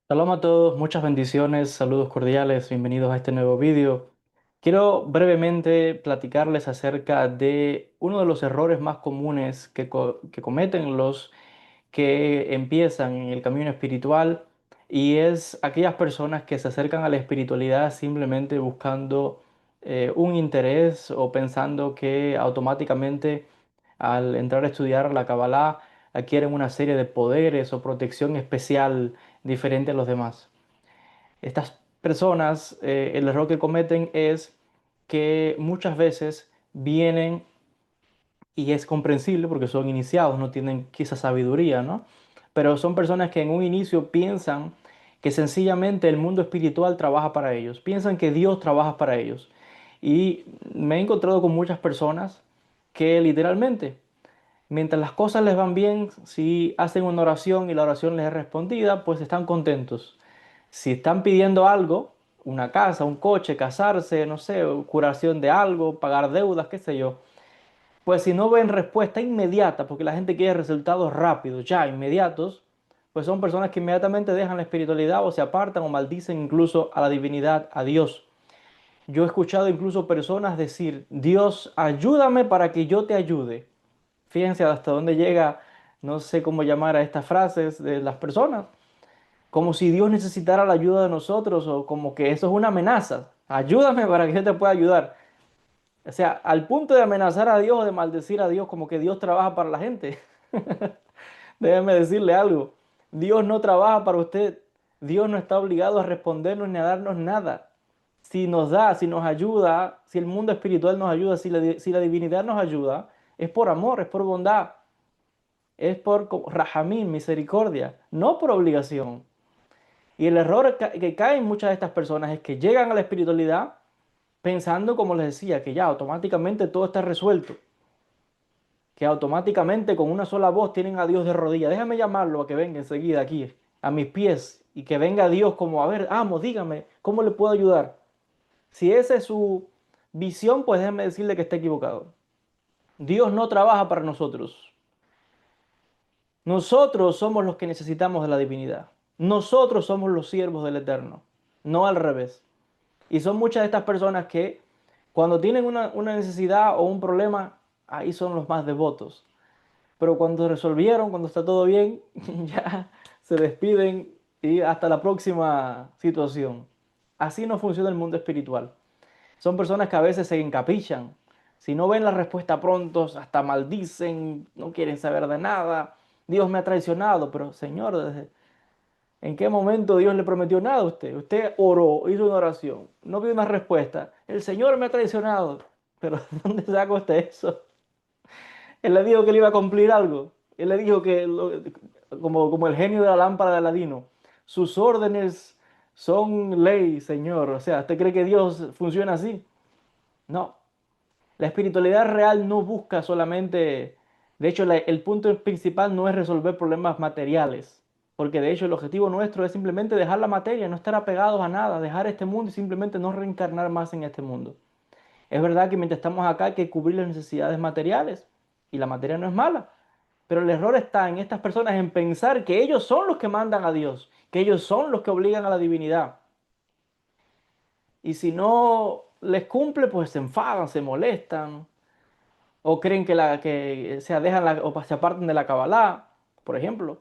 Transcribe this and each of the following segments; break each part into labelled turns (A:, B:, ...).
A: Shalom a todos, muchas bendiciones, saludos cordiales, bienvenidos a este nuevo vídeo. Quiero brevemente platicarles acerca de uno de los errores más comunes que cometen los que empiezan en el camino espiritual, y es aquellas personas que se acercan a la espiritualidad simplemente buscando un interés o pensando que automáticamente al entrar a estudiar la Kabbalah adquieren una serie de poderes o protección especial diferente a los demás. Estas personas, el error que cometen es que muchas veces vienen, y es comprensible porque son iniciados, no tienen quizá sabiduría, ¿no? Pero son personas que en un inicio piensan que sencillamente el mundo espiritual trabaja para ellos, piensan que Dios trabaja para ellos. Y me he encontrado con muchas personas que literalmente, mientras las cosas les van bien, si hacen una oración y la oración les es respondida, pues están contentos. Si están pidiendo algo, una casa, un coche, casarse, no sé, curación de algo, pagar deudas, qué sé yo, pues si no ven respuesta inmediata, porque la gente quiere resultados rápidos, ya inmediatos, pues son personas que inmediatamente dejan la espiritualidad o se apartan o maldicen incluso a la divinidad, a Dios. Yo he escuchado incluso personas decir: Dios, ayúdame para que yo te ayude. Fíjense hasta dónde llega, no sé cómo llamar a estas frases de las personas, como si Dios necesitara la ayuda de nosotros o como que eso es una amenaza. Ayúdame para que yo te pueda ayudar. O sea, al punto de amenazar a Dios o de maldecir a Dios, como que Dios trabaja para la gente. Déjeme decirle algo. Dios no trabaja para usted. Dios no está obligado a respondernos ni a darnos nada. Si nos da, si nos ayuda, si el mundo espiritual nos ayuda, si la divinidad nos ayuda, es por amor, es por bondad, es por rahamín, misericordia, no por obligación. Y el error que caen muchas de estas personas es que llegan a la espiritualidad pensando, como les decía, que ya automáticamente todo está resuelto, que automáticamente con una sola voz tienen a Dios de rodillas. Déjame llamarlo a que venga enseguida aquí, a mis pies, y que venga Dios como: a ver, amo, dígame, ¿cómo le puedo ayudar? Si esa es su visión, pues déjeme decirle que está equivocado. Dios no trabaja para nosotros. Nosotros somos los que necesitamos de la divinidad. Nosotros somos los siervos del Eterno, no al revés. Y son muchas de estas personas que cuando tienen una necesidad o un problema, ahí son los más devotos. Pero cuando resolvieron, cuando está todo bien, ya se despiden y hasta la próxima situación. Así no funciona el mundo espiritual. Son personas que a veces se encapichan. Si no ven la respuesta pronto, hasta maldicen, no quieren saber de nada. Dios me ha traicionado, pero Señor, ¿en qué momento Dios le prometió nada a usted? Usted oró, hizo una oración, no vio una respuesta. El Señor me ha traicionado. Pero ¿de dónde saca usted eso? Él le dijo que le iba a cumplir algo. Él le dijo que, como el genio de la lámpara de Aladino, sus órdenes son ley, Señor. O sea, ¿usted cree que Dios funciona así? No. La espiritualidad real no busca solamente, de hecho, el punto principal no es resolver problemas materiales, porque de hecho el objetivo nuestro es simplemente dejar la materia, no estar apegados a nada, dejar este mundo y simplemente no reencarnar más en este mundo. Es verdad que mientras estamos acá hay que cubrir las necesidades materiales y la materia no es mala, pero el error está en estas personas en pensar que ellos son los que mandan a Dios, que ellos son los que obligan a la divinidad. Y si no les cumple, pues se enfadan, se molestan, o creen que se dejan o se apartan de la Kabbalah, por ejemplo,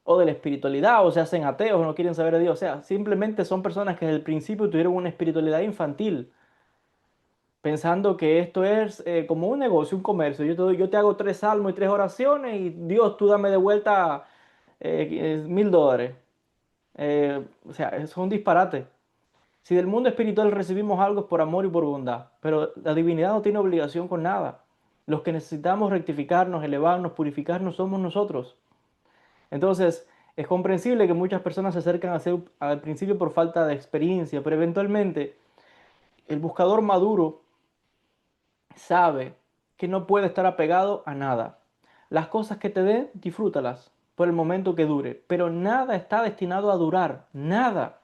A: o de la espiritualidad, o se hacen ateos, o no quieren saber de Dios. O sea, simplemente son personas que desde el principio tuvieron una espiritualidad infantil, pensando que esto es como un negocio, un comercio. Yo te hago 3 salmos y 3 oraciones y Dios, tú dame de vuelta $1000. O sea, es un disparate. Si del mundo espiritual recibimos algo es por amor y por bondad, pero la divinidad no tiene obligación con nada. Los que necesitamos rectificarnos, elevarnos, purificarnos somos nosotros. Entonces, es comprensible que muchas personas se acercan al principio por falta de experiencia, pero eventualmente el buscador maduro sabe que no puede estar apegado a nada. Las cosas que te den, disfrútalas por el momento que dure, pero nada está destinado a durar, nada.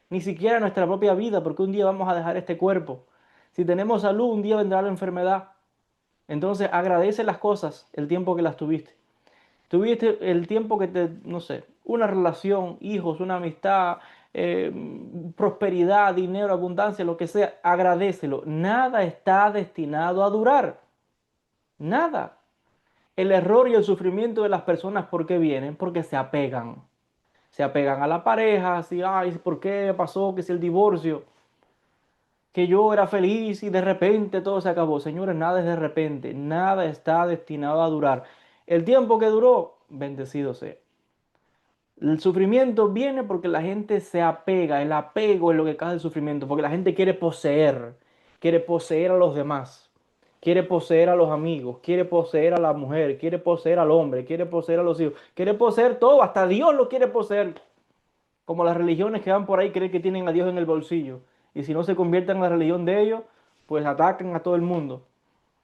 A: Ni siquiera nuestra propia vida, porque un día vamos a dejar este cuerpo. Si tenemos salud, un día vendrá la enfermedad. Entonces agradece las cosas el tiempo que las tuviste. Tuviste el tiempo que te, no sé, una relación, hijos, una amistad, prosperidad, dinero, abundancia, lo que sea, agradécelo. Nada está destinado a durar. Nada. El error y el sufrimiento de las personas, ¿por qué vienen? Porque se apegan. Se apegan a la pareja, así, ay, ¿por qué pasó? Que si el divorcio, que yo era feliz y de repente todo se acabó. Señores, nada es de repente, nada está destinado a durar. El tiempo que duró, bendecido sea. El sufrimiento viene porque la gente se apega, el apego es lo que causa el sufrimiento, porque la gente quiere poseer a los demás, quiere poseer a los amigos, quiere poseer a la mujer, quiere poseer al hombre, quiere poseer a los hijos, quiere poseer todo, hasta Dios lo quiere poseer. Como las religiones que van por ahí creen que tienen a Dios en el bolsillo. Y si no se convierten en la religión de ellos, pues atacan a todo el mundo.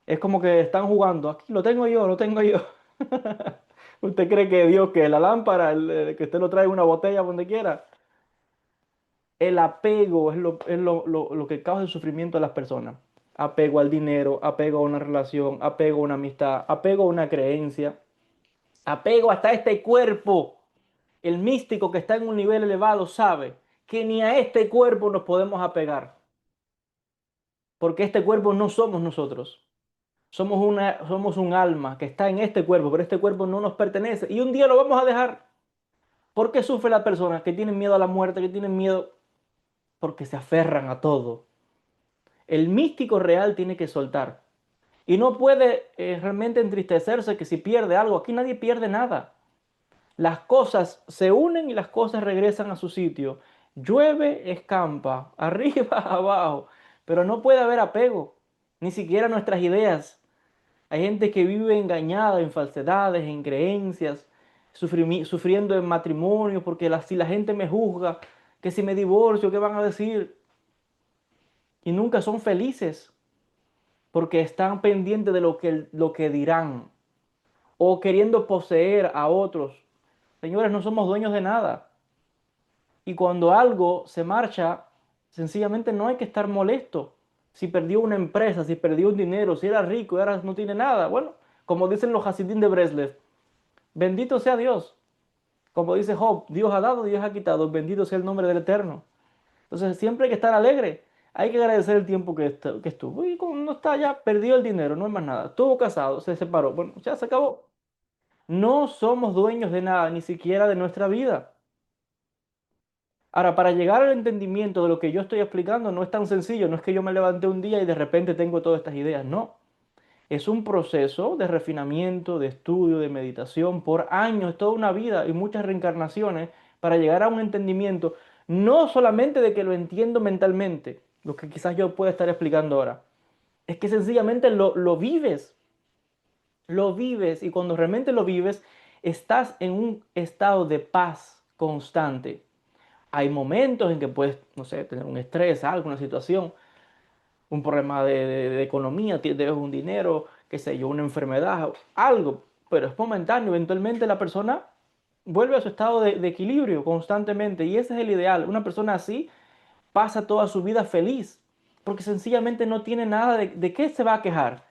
A: Es como que están jugando. Aquí lo tengo yo, lo tengo yo. ¿Usted cree que Dios, que la lámpara, que usted lo trae en una botella donde quiera? El apego es lo que causa el sufrimiento de las personas. Apego al dinero, apego a una relación, apego a una amistad, apego a una creencia, apego hasta este cuerpo. El místico que está en un nivel elevado sabe que ni a este cuerpo nos podemos apegar, porque este cuerpo no somos nosotros. Somos un alma que está en este cuerpo, pero este cuerpo no nos pertenece y un día lo vamos a dejar. ¿Por qué sufre la persona que tiene miedo a la muerte, que tienen miedo? Porque se aferran a todo. El místico real tiene que soltar y no puede realmente entristecerse que si pierde algo. Aquí nadie pierde nada. Las cosas se unen y las cosas regresan a su sitio. Llueve, escampa, arriba, abajo, pero no puede haber apego, ni siquiera a nuestras ideas. Hay gente que vive engañada en falsedades, en creencias, sufriendo en matrimonio, porque si la gente me juzga, que si me divorcio, ¿qué van a decir? Y nunca son felices, porque están pendientes de lo que dirán, o queriendo poseer a otros. Señores, no somos dueños de nada. Y cuando algo se marcha, sencillamente no hay que estar molesto. Si perdió una empresa, si perdió un dinero, si era rico y ahora no tiene nada. Bueno, como dicen los Hasidim de Breslev, bendito sea Dios. Como dice Job, Dios ha dado, Dios ha quitado, bendito sea el nombre del Eterno. Entonces siempre hay que estar alegre. Hay que agradecer el tiempo que estuvo. Y cuando no está ya, perdió el dinero, no es más nada. Estuvo casado, se separó. Bueno, ya se acabó. No somos dueños de nada, ni siquiera de nuestra vida. Ahora, para llegar al entendimiento de lo que yo estoy explicando no es tan sencillo, no es que yo me levanté un día y de repente tengo todas estas ideas, no. Es un proceso de refinamiento, de estudio, de meditación por años, toda una vida y muchas reencarnaciones para llegar a un entendimiento, no solamente de que lo entiendo mentalmente, lo que quizás yo pueda estar explicando ahora, es que sencillamente lo vives y cuando realmente lo vives, estás en un estado de paz constante. Hay momentos en que puedes, no sé, tener un estrés, algo, una situación, un problema de economía, debes un dinero, qué sé yo, una enfermedad, algo, pero es momentáneo. Eventualmente la persona vuelve a su estado de equilibrio constantemente y ese es el ideal. Una persona así pasa toda su vida feliz porque sencillamente no tiene nada de qué se va a quejar.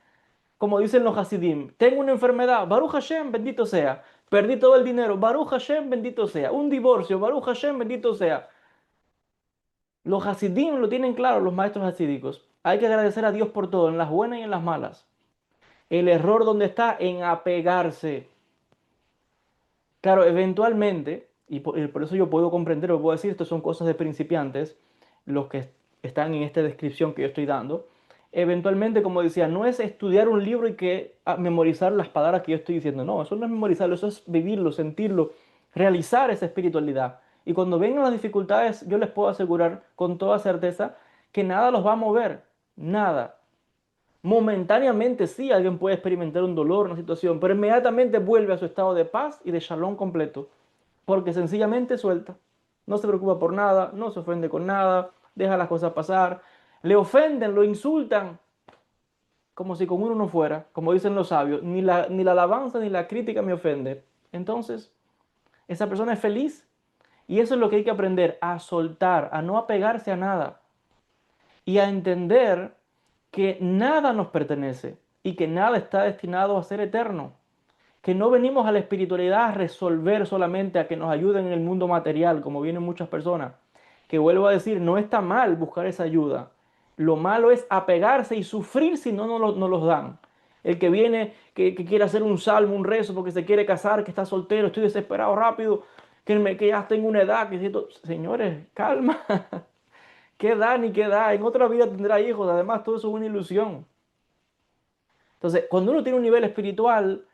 A: Como dicen los Hasidim, tengo una enfermedad, Baruch Hashem, bendito sea. Perdí todo el dinero, Baruch Hashem, bendito sea. Un divorcio, Baruch Hashem, bendito sea. Los Hasidim lo tienen claro, los maestros hasídicos. Hay que agradecer a Dios por todo, en las buenas y en las malas. El error donde está en apegarse. Claro, eventualmente, y por eso yo puedo comprender o puedo decir, esto son cosas de principiantes, los que están en esta descripción que yo estoy dando. Eventualmente, como decía, no es estudiar un libro y que memorizar las palabras que yo estoy diciendo. No, eso no es memorizarlo, eso es vivirlo, sentirlo, realizar esa espiritualidad. Y cuando vengan las dificultades, yo les puedo asegurar con toda certeza que nada los va a mover, nada. Momentáneamente sí, alguien puede experimentar un dolor, una situación, pero inmediatamente vuelve a su estado de paz y de shalom completo, porque sencillamente suelta. No se preocupa por nada, no se ofende con nada, deja las cosas pasar. Le ofenden, lo insultan, como si con uno no fuera, como dicen los sabios, ni la alabanza ni la crítica me ofende. Entonces, esa persona es feliz y eso es lo que hay que aprender, a soltar, a no apegarse a nada y a entender que nada nos pertenece y que nada está destinado a ser eterno. que no venimos a la espiritualidad a resolver solamente, a que nos ayuden en el mundo material, como vienen muchas personas. Que vuelvo a decir, no está mal buscar esa ayuda. Lo malo es apegarse y sufrir si no los dan. El que viene, que quiere hacer un salmo, un rezo, porque se quiere casar, que está soltero, estoy desesperado rápido, que ya tengo una edad, que siento... Señores, calma. ¿Qué edad ni qué edad? En otra vida tendrá hijos. Además, todo eso es una ilusión. Entonces, cuando uno tiene un nivel espiritual,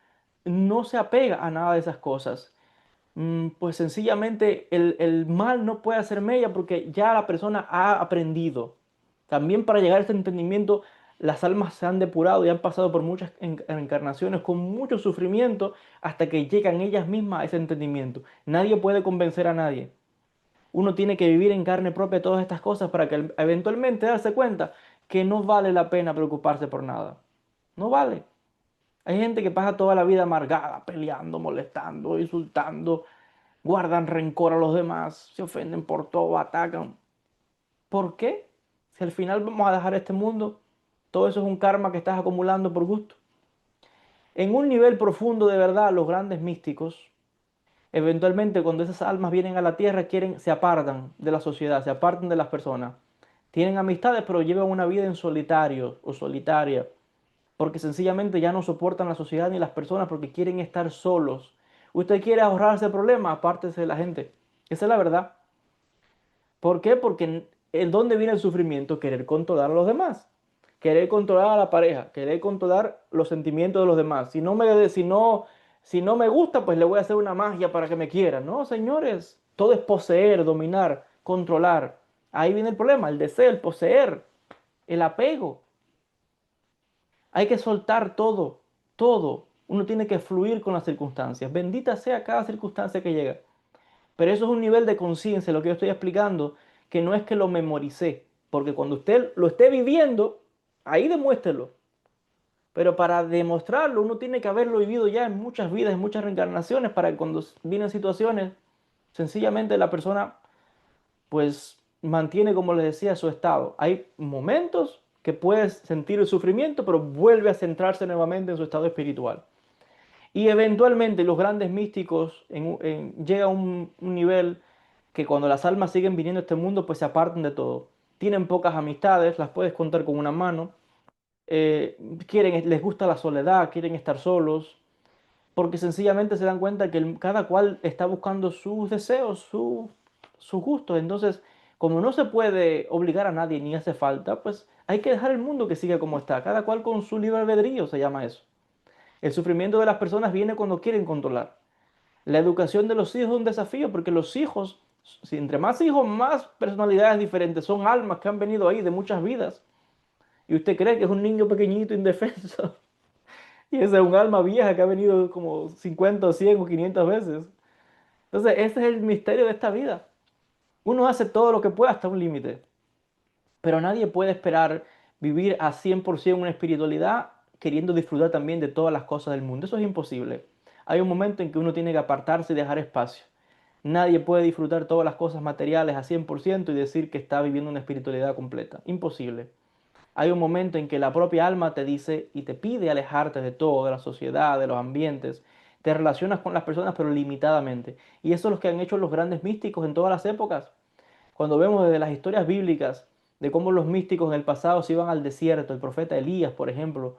A: no se apega a nada de esas cosas. Pues sencillamente el mal no puede hacer mella porque ya la persona ha aprendido. También para llegar a este entendimiento, las almas se han depurado y han pasado por muchas encarnaciones con mucho sufrimiento hasta que llegan ellas mismas a ese entendimiento. Nadie puede convencer a nadie. Uno tiene que vivir en carne propia todas estas cosas para que eventualmente darse cuenta que no vale la pena preocuparse por nada. No vale. Hay gente que pasa toda la vida amargada, peleando, molestando, insultando, guardan rencor a los demás, se ofenden por todo, atacan. ¿Por qué? Si al final vamos a dejar este mundo, todo eso es un karma que estás acumulando por gusto. En un nivel profundo de verdad, los grandes místicos, eventualmente cuando esas almas vienen a la tierra, se apartan de la sociedad, se apartan de las personas. Tienen amistades, pero llevan una vida en solitario o solitaria porque sencillamente ya no soportan la sociedad ni las personas porque quieren estar solos. Usted quiere ahorrarse problemas, apártese de la gente. Esa es la verdad. ¿Por qué? Porque ¿en dónde viene el sufrimiento? Querer controlar a los demás. Querer controlar a la pareja, querer controlar los sentimientos de los demás. Si no me gusta, pues le voy a hacer una magia para que me quiera. No, señores, todo es poseer, dominar, controlar. Ahí viene el problema, el deseo, el poseer, el apego. Hay que soltar todo, todo. Uno tiene que fluir con las circunstancias. Bendita sea cada circunstancia que llega. Pero eso es un nivel de conciencia, lo que yo estoy explicando, que no es que lo memoricé. Porque cuando usted lo esté viviendo, ahí demuéstrelo. Pero para demostrarlo, uno tiene que haberlo vivido ya en muchas vidas, en muchas reencarnaciones, para que cuando vienen situaciones, sencillamente la persona pues mantiene, como les decía, su estado. Hay momentos que puedes sentir el sufrimiento, pero vuelve a centrarse nuevamente en su estado espiritual. Y eventualmente los grandes místicos llegan a un nivel que cuando las almas siguen viniendo a este mundo, pues se apartan de todo. Tienen pocas amistades, las puedes contar con una mano. Les gusta la soledad, quieren estar solos, porque sencillamente se dan cuenta que cada cual está buscando sus deseos, sus gustos. Entonces, como no se puede obligar a nadie ni hace falta, pues hay que dejar el mundo que siga como está, cada cual con su libre albedrío, se llama eso. El sufrimiento de las personas viene cuando quieren controlar. La educación de los hijos es un desafío porque los hijos, si entre más hijos, más personalidades diferentes, son almas que han venido ahí de muchas vidas. Y usted cree que es un niño pequeñito, indefenso. Y ese es un alma vieja que ha venido como 50 o 100 o 500 veces. Entonces, ese es el misterio de esta vida. Uno hace todo lo que puede hasta un límite, pero nadie puede esperar vivir a 100% una espiritualidad queriendo disfrutar también de todas las cosas del mundo. Eso es imposible. Hay un momento en que uno tiene que apartarse y dejar espacio. Nadie puede disfrutar todas las cosas materiales a 100% y decir que está viviendo una espiritualidad completa. Imposible. Hay un momento en que la propia alma te dice y te pide alejarte de todo, de la sociedad, de los ambientes. Te relacionas con las personas, pero limitadamente. Y eso es lo que han hecho los grandes místicos en todas las épocas. Cuando vemos desde las historias bíblicas de cómo los místicos en el pasado se iban al desierto, el profeta Elías, por ejemplo,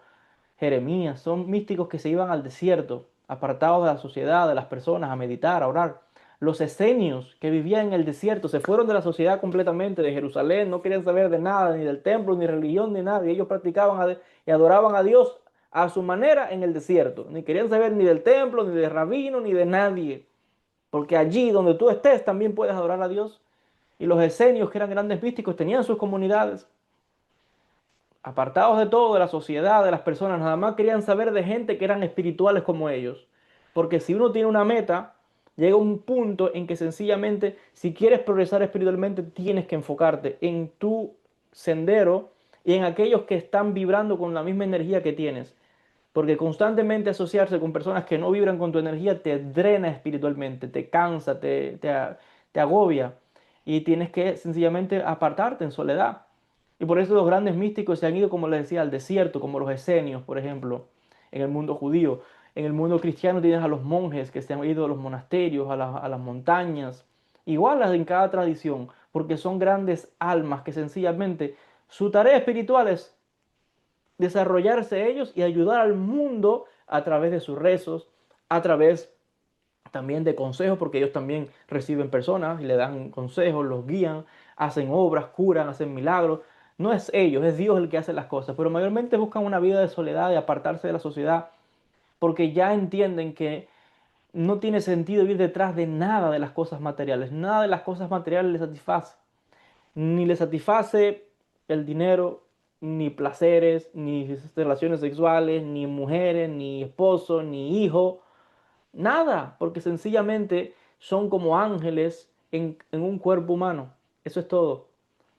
A: Jeremías, son místicos que se iban al desierto, apartados de la sociedad, de las personas, a meditar, a orar. Los esenios que vivían en el desierto se fueron de la sociedad completamente, de Jerusalén, no querían saber de nada, ni del templo, ni religión, ni nada. Y ellos practicaban y adoraban a Dios a su manera en el desierto. Ni querían saber ni del templo, ni de rabino, ni de nadie. Porque allí donde tú estés también puedes adorar a Dios. Y los esenios, que eran grandes místicos, tenían sus comunidades apartados de todo, de la sociedad, de las personas, nada más querían saber de gente que eran espirituales como ellos. Porque si uno tiene una meta, llega un punto en que sencillamente, si quieres progresar espiritualmente, tienes que enfocarte en tu sendero y en aquellos que están vibrando con la misma energía que tienes. Porque constantemente asociarse con personas que no vibran con tu energía te drena espiritualmente, te cansa, te agobia. Y tienes que sencillamente apartarte en soledad. Y por eso los grandes místicos se han ido, como les decía, al desierto, como los esenios, por ejemplo, en el mundo judío. En el mundo cristiano tienes a los monjes que se han ido a los monasterios, a las montañas, igual en cada tradición, porque son grandes almas que sencillamente su tarea espiritual es desarrollarse ellos y ayudar al mundo a través de sus rezos, a través también de consejos, porque ellos también reciben personas y le dan consejos, los guían, hacen obras, curan, hacen milagros. No es ellos, es Dios el que hace las cosas, pero mayormente buscan una vida de soledad, de apartarse de la sociedad, porque ya entienden que no tiene sentido ir detrás de nada de las cosas materiales. Nada de las cosas materiales les satisface. Ni les satisface el dinero, ni placeres, ni relaciones sexuales, ni mujeres, ni esposo, ni hijo. Nada, porque sencillamente son como ángeles en un cuerpo humano. Eso es todo.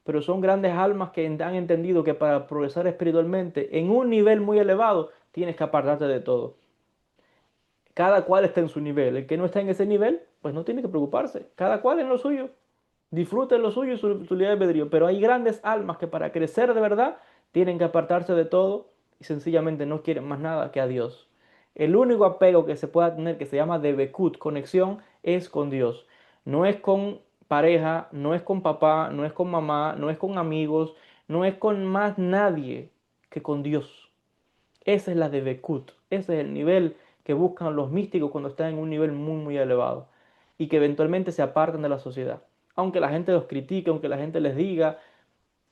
A: Pero son grandes almas que han entendido que para progresar espiritualmente en un nivel muy elevado, tienes que apartarte de todo. Cada cual está en su nivel. El que no está en ese nivel, pues no tiene que preocuparse. Cada cual en lo suyo. Disfruta en lo suyo y su libre albedrío. Pero hay grandes almas que para crecer de verdad tienen que apartarse de todo y sencillamente no quieren más nada que a Dios. El único apego que se pueda tener, que se llama debekut, conexión, es con Dios. No es con pareja, no es con papá, no es con mamá, no es con amigos, no es con más nadie que con Dios. Esa es la de Bekut. Ese es el nivel que buscan los místicos cuando están en un nivel muy, muy elevado y que eventualmente se apartan de la sociedad. Aunque la gente los critique, aunque la gente les diga,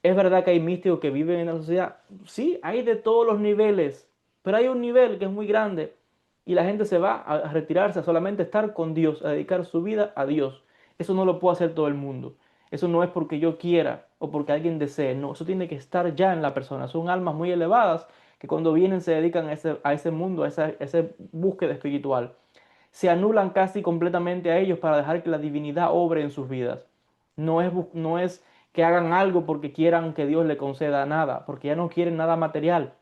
A: es verdad que hay místicos que viven en la sociedad. Sí, hay de todos los niveles, pero hay un nivel que es muy grande y la gente se va a retirarse a solamente estar con Dios, a dedicar su vida a Dios. Eso no lo puede hacer todo el mundo. Eso no es porque yo quiera o porque alguien desee, no, eso tiene que estar ya en la persona. Son almas muy elevadas que cuando vienen se dedican a ese mundo, esa búsqueda espiritual. Se anulan casi completamente a ellos para dejar que la divinidad obre en sus vidas. No es que hagan algo porque quieran que Dios le conceda nada, porque ya no quieren nada material.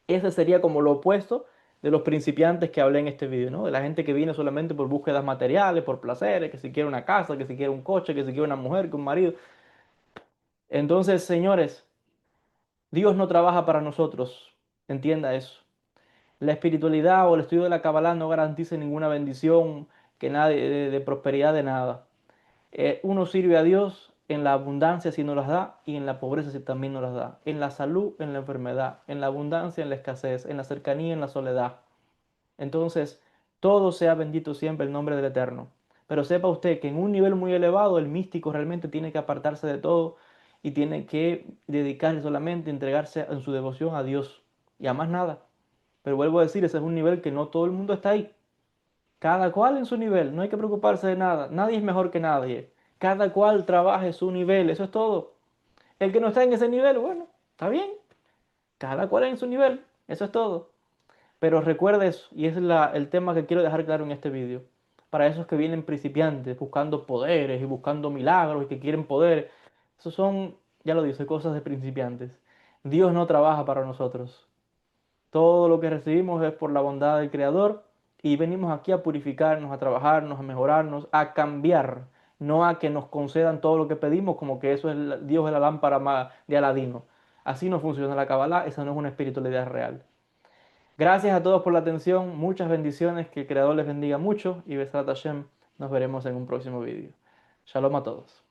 A: Ese sería como lo opuesto de los principiantes que hablé en este video, ¿no? De la gente que viene solamente por búsquedas materiales, por placeres, que si quiere una casa, que si quiere un coche, que si quiere una mujer, que un marido. Entonces, señores, Dios no trabaja para nosotros. Entienda eso. La espiritualidad o el estudio de la Kabbalah no garantiza ninguna bendición, que nadie, de prosperidad de nada. Uno sirve a Dios en la abundancia si nos las da y en la pobreza si también nos las da. En la salud, en la enfermedad, en la abundancia, en la escasez, en la cercanía, en la soledad. Entonces, todo sea bendito siempre el nombre del Eterno. Pero sepa usted que en un nivel muy elevado el místico realmente tiene que apartarse de todo y tiene que dedicarse solamente, entregarse en su devoción a Dios y a más nada. Pero vuelvo a decir, ese es un nivel que no todo el mundo está ahí. Cada cual en su nivel, no hay que preocuparse de nada. Nadie es mejor que nadie. Cada cual trabaja en su nivel, eso es todo. El que no está en ese nivel, bueno, está bien. Cada cual en su nivel, eso es todo. Pero recuerda eso, y ese es el tema que quiero dejar claro en este vídeo. Para esos que vienen principiantes, buscando poderes y buscando milagros y que quieren poder, esos son, ya lo dice, cosas de principiantes. Dios no trabaja para nosotros. Todo lo que recibimos es por la bondad del Creador y venimos aquí a purificarnos, a trabajarnos, a mejorarnos, a cambiar, no a que nos concedan todo lo que pedimos como que eso es Dios es la lámpara de Aladino. Así no funciona la Kabbalah, esa no es una espiritualidad real. Gracias a todos por la atención, muchas bendiciones, que el Creador les bendiga mucho y Besrat Hashem, nos veremos en un próximo vídeo. Shalom a todos.